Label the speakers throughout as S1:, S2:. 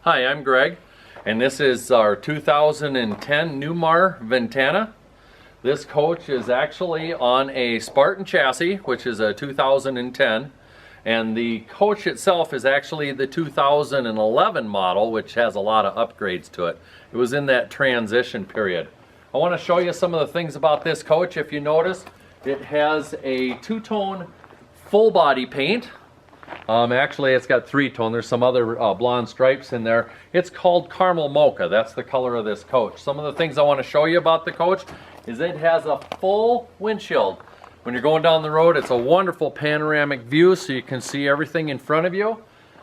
S1: Hi, I'm Greg, and this is our 2010 Newmar Ventana. This coach is actually on a Spartan chassis, which is a 2010, and the coach itself is actually the 2011 model, which has a lot of upgrades to it. It was in that transition period. I want to show you some of the things about this coach. If you notice, it has a two-tone full body paint. Actually, it's got three-tone. There's some other blonde stripes in there. It's called caramel mocha. That's the color of this coach. Some of the things I want to show you about the coach is it has a full windshield. When you're going down the road, it's a wonderful panoramic view so you can see everything in front of you.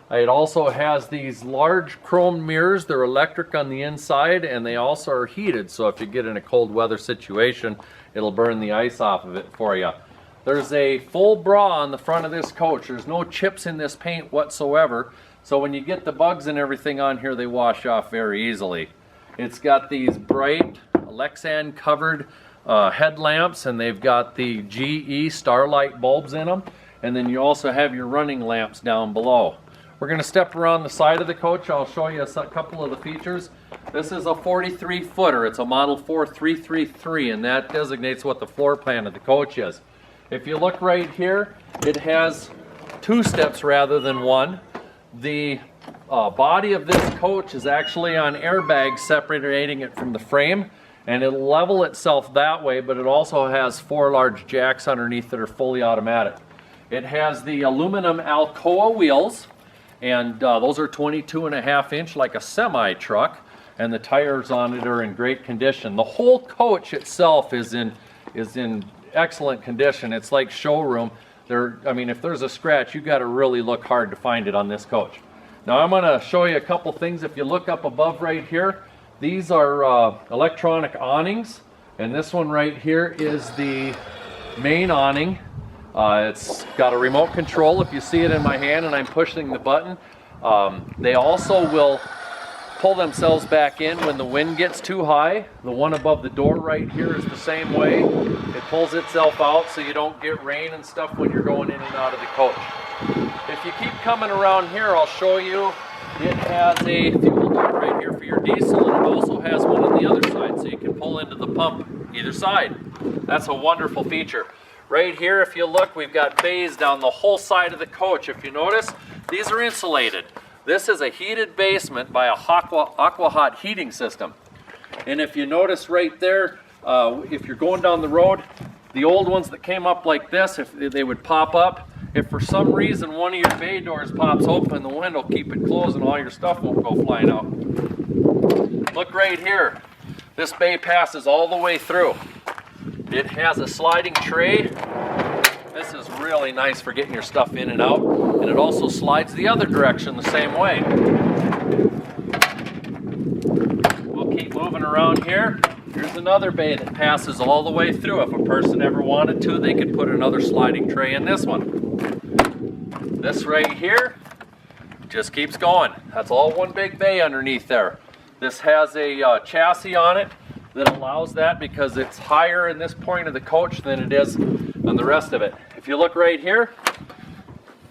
S1: It also has these large chrome mirrors. They're electric on the inside, and they also are heated, so if you get in a cold weather situation, it'll burn the ice off of it for you. There's a full bra on the front of this coach. There's no chips in this paint whatsoever, so when you get the bugs and everything on here, they wash off very easily. It's got these bright Lexan covered headlamps, and they've got the GE Starlight bulbs in them, and then you also have your running lamps down below. We're going to step around the side of the coach. I'll show you a couple of the features. This is a 43 footer. It's a Model 4333, and that designates what the floor plan of the coach is. If you look right here, it has two steps rather than one. The body of this coach is actually on airbags separating it from the frame, and it'll level itself that way, but it also has four large jacks underneath that are fully automatic. It has the aluminum Alcoa wheels, and those are 22.5 inch like a semi truck, and the tires on it are in great condition. The whole coach itself is in excellent condition. It's like showroom. I mean, if there's a scratch, you got to really look hard to find it on this coach. Now I'm going to show you a couple things. If you look up above right here, these are electronic awnings, and this one right here is the main awning. It's got a remote control. If you see it in my hand and I'm pushing the button, they also will pull themselves back in when the wind gets too high. The one above the door right here is the same way. It pulls itself out so you don't get rain and stuff when you're going in and out of the coach. If you keep coming around here, I'll show you. It has a fuel tank right here for your diesel, and it also has one on the other side so you can pull into the pump either side. That's a wonderful feature. Right here, if you look, we've got bays down the whole side of the coach. If you notice, these are insulated. This is a heated basement by a aqua hot heating system. And if you notice right there, if you're going down the road, the old ones that came up like this, if they would pop up, if for some reason one of your bay doors pops open, the wind will keep it closed and all your stuff won't go flying out. Look right here. This bay passes all the way through. It has a sliding tray. This is really nice for getting your stuff in and out, and it also slides the other direction the same way. We'll keep moving around here. Here's another bay that passes all the way through. If a person ever wanted to, they could put another sliding tray in this one. This right here just keeps going. That's all one big bay underneath there. This has a chassis on it that allows that because it's higher in this point of the coach than it is on the rest of it. If you look right here,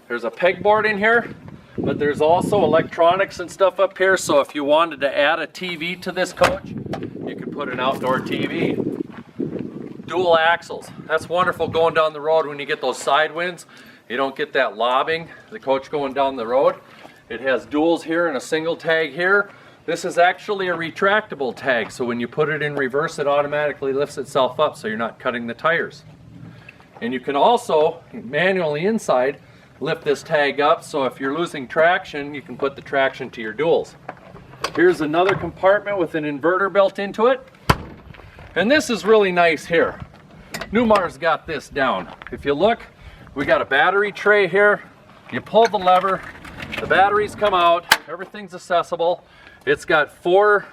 S1: there's a pegboard in here, but there's also electronics and stuff up here, so if you wanted to add a TV to this coach, you could put an outdoor TV. Dual axles. That's wonderful going down the road when you get those side winds. You don't get that lobbing, the coach going down the road. It has duals here and a single tag here. This is actually a retractable tag, so when you put it in reverse, it automatically lifts itself up so you're not cutting the tires. And you can also manually inside lift this tag up, so if you're losing traction, you can put the traction to your duals. Here's another compartment with an inverter built into it. And this is really nice here. Newmar's got this down. If you look, we got a battery tray here. You pull the lever, the batteries come out, everything's accessible. It's got four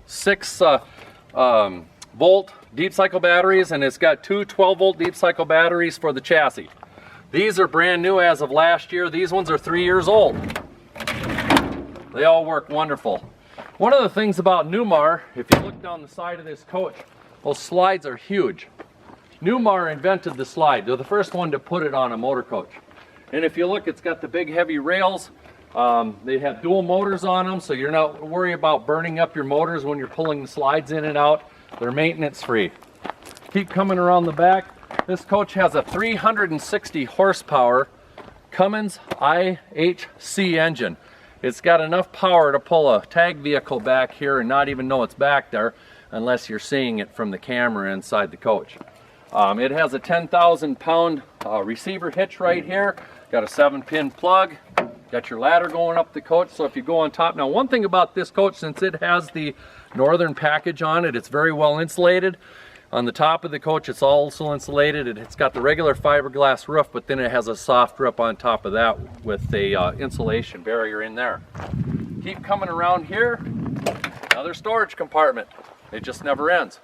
S1: 6-volt deep cycle batteries, and it's got two 12-volt deep cycle batteries for the chassis. These are brand new as of last year. These ones are 3 years old. They all work wonderful. One of the things about Newmar, if you look down the side of this coach, those slides are huge. Newmar invented the slide. They're the first one to put it on a motor coach. And if you look, it's got the big heavy rails. They have dual motors on them, so you're not worried about burning up your motors when you're pulling the slides in and out. They're maintenance free. Keep coming around the back. This coach has a 360 horsepower Cummings IHC engine. It's got enough power to pull a tag vehicle back here and not even know it's back there unless you're seeing it from the camera inside the coach. It has a 10,000 pound receiver hitch right here. Got a 7-pin plug. Got your ladder going up the coach, so if you go on top. Now, one thing about this coach, since it has the Northern package on it, it's very well insulated. On the top of the coach, it's also insulated. It's got the regular fiberglass roof, but then it has a soft roof on top of that with a insulation barrier in there. Keep coming around here. Another storage compartment. It just never ends.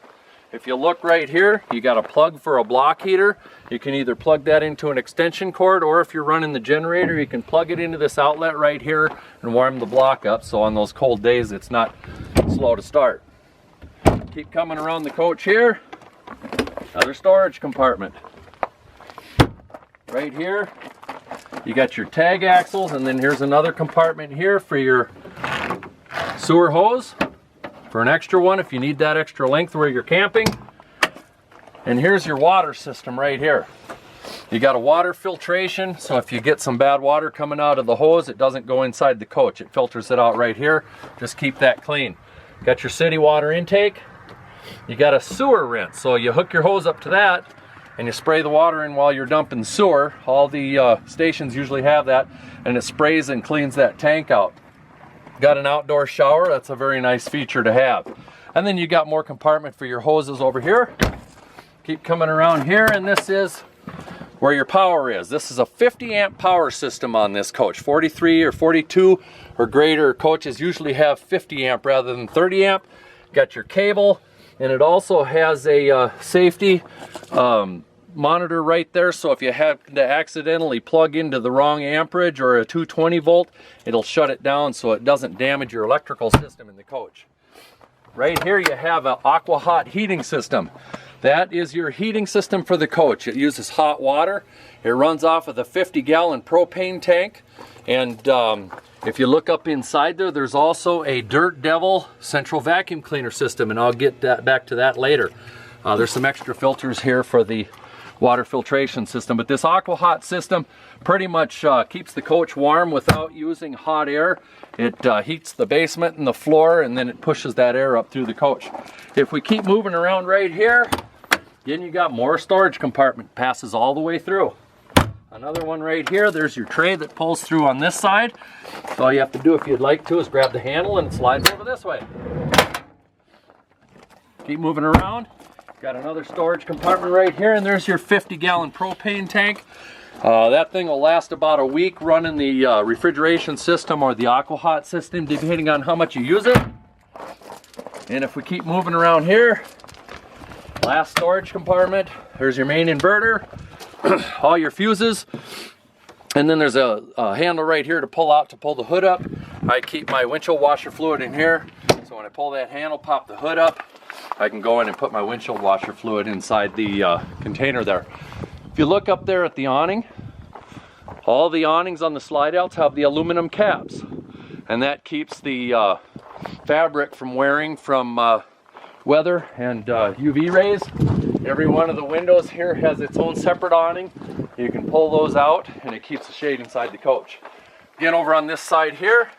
S1: If you look right here, you got a plug for a block heater. You can either plug that into an extension cord, or if you're running the generator, you can plug it into this outlet right here and warm the block up, so on those cold days it's not slow to start. Keep coming around the coach here. Another storage compartment. Right here, you got your tag axles, and then here's another compartment here for your sewer hose. For an extra one if you need that extra length where you're camping. And here's your water system right here. You got a water filtration, so if you get some bad water coming out of the hose, it doesn't go inside the coach. It filters it out right here. Just keep that clean. Got your city water intake. You got a sewer rinse, so you hook your hose up to that and you spray the water in while you're dumping sewer. All the stations usually have that, and it sprays and cleans that tank out. Got an outdoor shower. That's a very nice feature to have. And then you got more compartment for your hoses over here. Keep coming around here, and this is where your power is. This is a 50 amp power system on this coach. 43 or 42 or greater coaches usually have 50 amp rather than 30 amp. Got your cable, and it also has a safety monitor right there, so if you have to accidentally plug into the wrong amperage or a 220 volt, it'll shut it down so it doesn't damage your electrical system in the coach. Right here you have an aqua hot heating system. That is your heating system for the coach. It uses hot water. It runs off of the 50-gallon propane tank, and if you look up inside there, there's also a Dirt Devil central vacuum cleaner system, and I'll get back to that later. There's some extra filters here for the water filtration system, but this aqua hot system pretty much keeps the coach warm without using hot air. It heats the basement and the floor, and then it pushes that air up through the coach. If we keep moving around right here, then you got more storage compartment, passes all the way through. Another one right here. There's your tray that pulls through on this side. So all you have to do if you'd like to is grab the handle and it slides over this way. Keep moving around. Got another storage compartment right here, and there's your 50-gallon propane tank. That thing will last about a week running the refrigeration system or the aqua hot system, depending on how much you use it. And if we keep moving around here, last storage compartment, there's your main inverter, all your fuses, and then there's a handle right here to pull out to pull the hood up. I keep my windshield washer fluid in here, so when I pull that handle, pop the hood up, I can go in and put my windshield washer fluid inside the container there. If you look up there at the awning, all the awnings on the slide outs have the aluminum caps, and that keeps the fabric from wearing from weather and UV rays. Every one of the windows here has its own separate awning. You can pull those out, and it keeps the shade inside the coach. Again, over on this side here,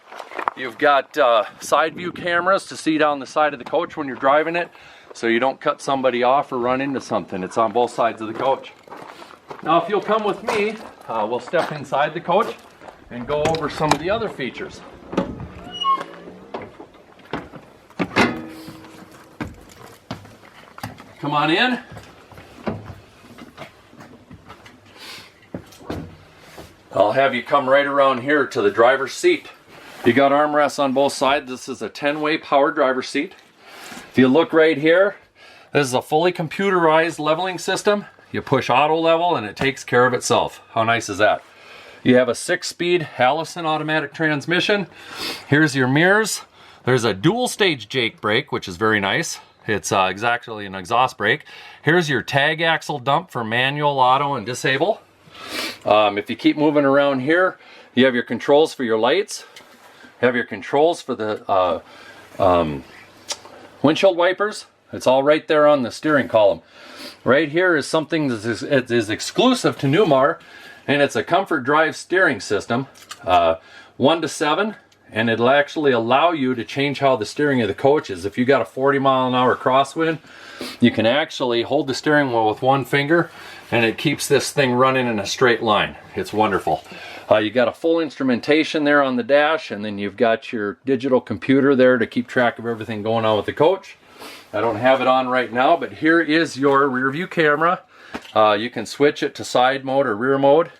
S1: you've got side view cameras to see down the side of the coach when you're driving it, so you don't cut somebody off or run into something. It's on both sides of the coach. Now, if you'll come with me, we'll step inside the coach and go over some of the other features. Come on in. I'll have you come right around here to the driver's seat. You got armrests on both sides. This is a 10-way power driver's seat. If you look right here, this is a fully computerized leveling system. You push auto level and it takes care of itself. How nice is that? You have a 6-speed Allison automatic transmission. Here's your mirrors. There's a dual stage Jake brake, which is very nice. It's exactly an exhaust brake. Here's your tag axle dump for manual, auto, and disable. If you keep moving around here, You have your controls for your lights. You have your controls for the windshield wipers. It's all right there on the steering column. Right here is something that is exclusive to Newmar, and it's a comfort drive steering system, 1 to 7, and it'll actually allow you to change how the steering of the coach is. If you got a 40-mile-an-hour crosswind, you can actually hold the steering wheel with one finger, and it keeps this thing running in a straight line. It's wonderful. You got a full instrumentation there on the dash, and then you've got your digital computer there to keep track of everything going on with the coach. I don't have it on right now, but here is your rear view camera. You can switch it to side mode or rear mode.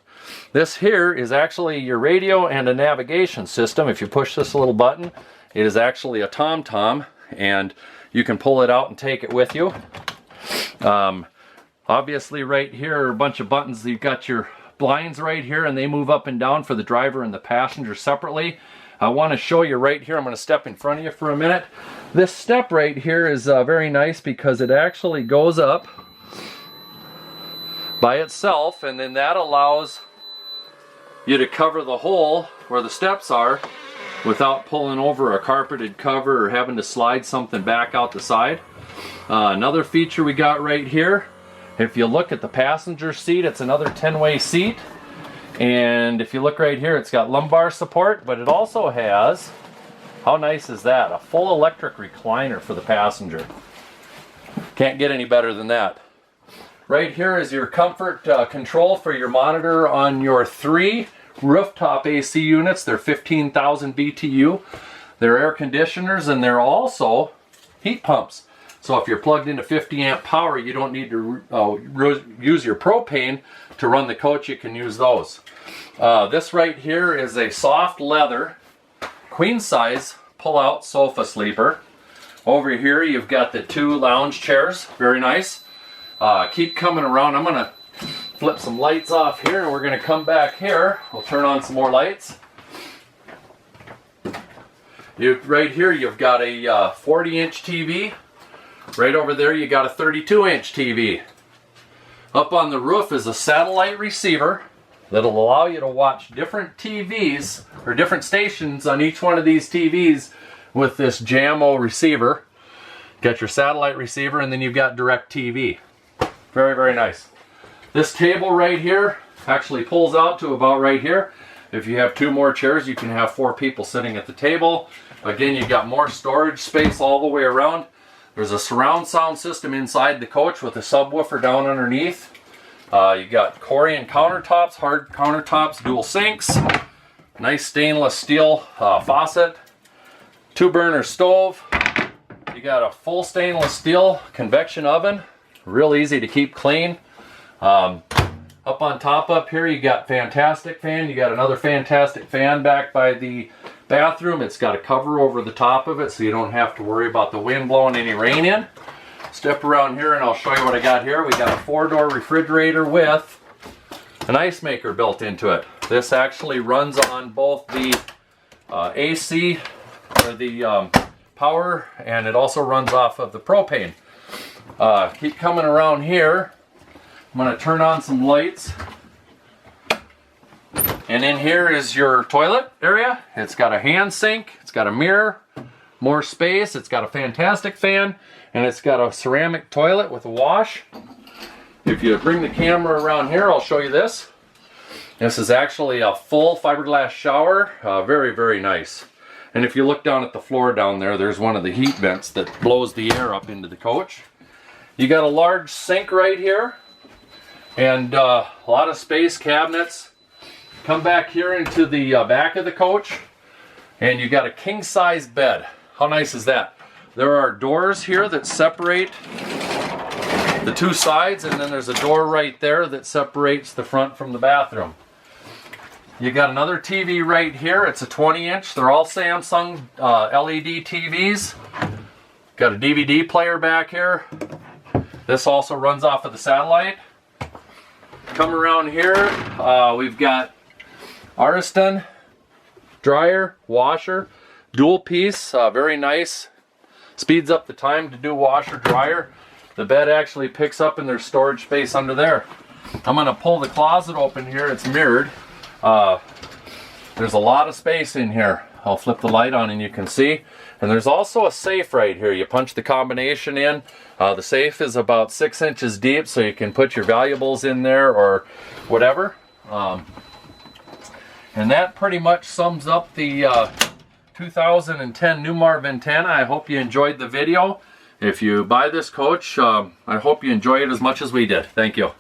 S1: This here is actually your radio and a navigation system. If you push this little button, it is actually a TomTom, and you can pull it out and take it with you. Obviously right here are a bunch of buttons. You've got your blinds right here, and they move up and down for the driver and the passenger separately. I want to show you right here. I'm going to step in front of you for a minute. This step right here is very nice because it actually goes up by itself, and then that allows you to cover the hole where the steps are without pulling over a carpeted cover or having to slide something back out the side. Another feature we got right here, if you look at the passenger seat, it's another 10-way seat. And if you look right here, it's got lumbar support, but it also has, how nice is that? A full electric recliner for the passenger. Can't get any better than that. Right here is your comfort control for your monitor on your 3 rooftop AC units. They're 15,000 BTU. They're air conditioners, and they're also heat pumps. So if you're plugged into 50 amp power, you don't need to use your propane to run the coach. You can use those. This right here is a soft leather queen size pull-out sofa sleeper. Over here you've got the 2 lounge chairs. Very nice. Keep coming around. I'm going to flip some lights off here, and we're going to come back here. We'll turn on some more lights. Right here you've got a 40-inch TV. Right over there you got a 32-inch TV. Up on the roof is a satellite receiver that'll allow you to watch different TVs or different stations on each one of these TVs with this JAMO receiver. Got your satellite receiver, and then you've got direct TV. Very, very nice. This table right here actually pulls out to about right here. If you have 2 more chairs, you can have 4 people sitting at the table. Again, you've got more storage space all the way around. There's a surround sound system inside the coach with a subwoofer down underneath. You got Corian countertops, hard countertops, dual sinks, nice stainless steel faucet, 2-burner stove. You got a full stainless steel convection oven, real easy to keep clean. Up on top up here you got fantastic fan. You got another fantastic fan back by the bathroom. It's got a cover over the top of it so you don't have to worry about the wind blowing any rain in. Step around here and I'll show you what I got here. We got a 4-door refrigerator with an ice maker built into it. This actually runs on both the AC or the power, and it also runs off of the propane. Keep coming around here. I'm going to turn on some lights. And in here is your toilet area. It's got a hand sink, it's got a mirror, more space, it's got a fantastic fan, and it's got a ceramic toilet with a wash. If you bring the camera around here, I'll show you this. This is actually a full fiberglass shower. Very, very nice. And if you look down at the floor down there, there's one of the heat vents that blows the air up into the coach. You got a large sink right here, and a lot of space, cabinets. Come back here into the back of the coach, and you got a king-size bed. How nice is that? There are doors here that separate the 2 sides, and then there's a door right there that separates the front from the bathroom. You got another TV right here. It's a 20-inch. They're all Samsung LED TVs. Got a DVD player back here. This also runs off of the satellite. Come around here, we've got Ariston dryer, washer, dual piece, very nice. Speeds up the time to do washer dryer. The bed actually picks up, and there's storage space under there. I'm going to pull the closet open here. It's mirrored. There's a lot of space in here. I'll flip the light on and you can see. And there's also a safe right here. You punch the combination in. The safe is about 6 inches deep, so you can put your valuables in there or whatever. And that pretty much sums up the 2010 Newmar Ventana. I hope you enjoyed the video. If you buy this coach, I hope you enjoy it as much as we did. Thank you.